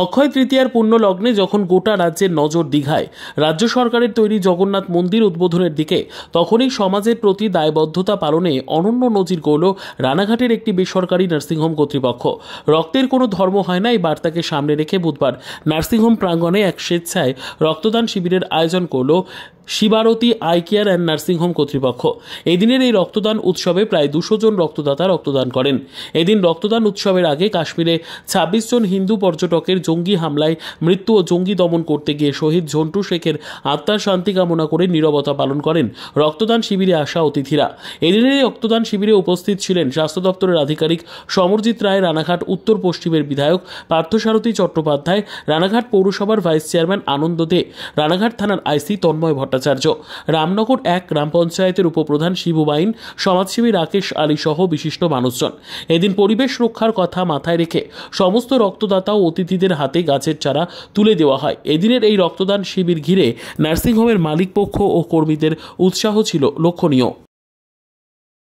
অক্ষয় তৃতীয়ার পুণ্য লগ্নে যখন গোটা রাজ্যের নজর দীঘায় রাজ্য সরকারের তৈরি জগন্নাথ মন্দির উদ্বোধনের দিকে, তখনই সমাজের প্রতি দায়বদ্ধতা পালনে অনন্য নজির গড়ল রানাঘাটের একটি বেসরকারি নার্সিংহোম কর্তৃপক্ষ। রক্তের কোনো ধর্ম হয় না, এই বার্তাকে সামনে রেখে বুধবার নার্সিংহোম প্রাঙ্গণে এক স্বেচ্ছায় রক্তদান শিবিরের আয়োজন করল Shibarati eye care and nursing home কর্তৃপক্ষ। এদিনের এই রক্তদান উৎসবে প্রায় 200 জন রক্তদাতা রক্তদান করেন। এদিন রক্তদান উৎসবের আগে কাশ্মীরে 26 জন হিন্দু পর্যটকের জঙ্গি হামলায় মৃত্যু ও জঙ্গি দমন করতে গিয়ে শহীদ ঝন্টু শেখের আত্মার শান্তি কামনা করে নীরবতা পালন করেন রক্তদান শিবিরে আসা অতিথিরা। এদিনের এই রক্তদান শিবিরে উপস্থিত ছিলেন স্বাস্থ্য দপ্তরের আধিকারিক সমরজিৎ রায়, রানাঘাট উত্তর পশ্চিমের বিধায়ক পার্থসারথী চট্টোপাধ্যায়, রানাঘাট পৌরসভার ভাইস চেয়ারম্যান আনন্দ দে, রানাঘাট থানার আইসি তন্ময় ভট্টাচার্য, রামনগর 1 গ্রাম পঞ্চায়েতের উপপ্রধান শিবু বাইন, সমাজসেবী রাকেশ আলী সহ বিশিষ্ট মানুষজন। এদিন পরিবেশ রক্ষার কথা মাথায় রেখে সমস্ত রক্তদাতা ও অতিথিদের হাতে গাছের চারা তুলে দেওয়া হয়। এদিনের এই রক্তদান শিবির ঘিরে নার্সিংহোমের মালিক পক্ষ ও কর্মীদের উৎসাহ ছিল লক্ষণীয়।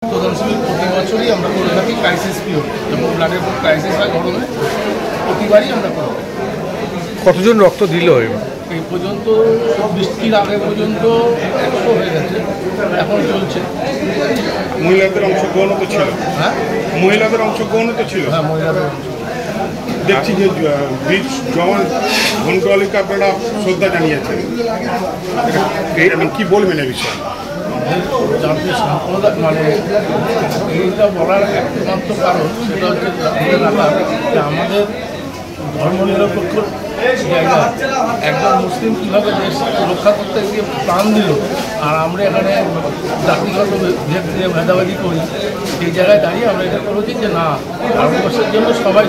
রক্তদান শিবির প্রতি বছরই আমরা করে থাকি ক্রাইসিস পিরিয়ড, যখন ব্লাডের উপর ক্রাইসিস হয় গরমে, প্রতিবারই আমরা করি। কতজন রক্ত দিল এই পর্যন্ত বৃষ্টির আগে পর্যন্ত 100 হয়ে গেছে, এখন চলছে। মহিলাদের অংশগ্রহণও তো ছিল। হ্যাঁ, মহিলাদের অংশগ্রহণও তো ছিল। হ্যাঁ, মহিলাদের দেখছি যে বীর জওয়ান ঘন্টওয়ালিকে আপনারা শ্রদ্ধা জানিয়েছেন, কি বলবেন এই বিষয়ে? জাতীয় সাম্প্রদায়িক মানে এইটা বলার একমাত্র কারণ সেটা হচ্ছে যে আমাদের ধর্মনিরপেক্ষ জায়গা একজন মুসলিম কীভাবে দেশ রক্ষা করতে গিয়ে প্রাণ দিল, আর আমরা এখানে জাতিগত ভেদ দিয়ে ভেদাভেদি করি, সেই জায়গায় দাঁড়িয়ে আমরা এটা করেছি যে না, ভারতবর্ষের জন্য সবাই।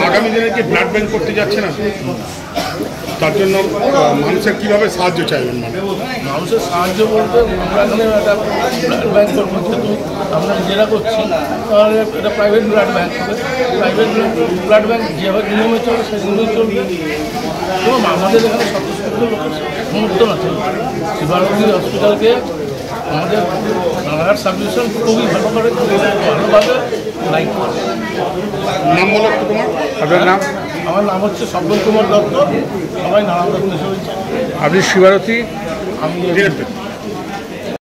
আগামী দিনে কি ব্লাড ব্যাংক করতে যাচ্ছে না? তার জন্য মানুষের কীভাবে সাহায্য চাইবেন? মানুষের সাহায্য বলতে আমরা এখানে একটা ব্লাড ব্যাংক করবো, যেহেতু আমরা নিজেরা করছি, তাহলে এটা প্রাইভেট ব্লাড ব্যাংক হবে। প্রাইভেট ব্লাড ব্যাংক যেভাবে নিয়মে চলে সেই নিয়মে চলবে। এবং আমাদের এখানে স্বতঃস্ফূর্ত লোকের সমর্থন আছে। শিবারতী হসপিটালকে আমাদের রানাঘাট সাব ডিভিশন খুবই ভালো করে, ভালোভাবে লাইক করে। নাম বলো তো তোমার? আপনার নাম? আমার নাম হচ্ছে সব্বল কুমার দত্ত, সবাই নানা দত্ত হিসেবে। আপনি শিবারতী? আমি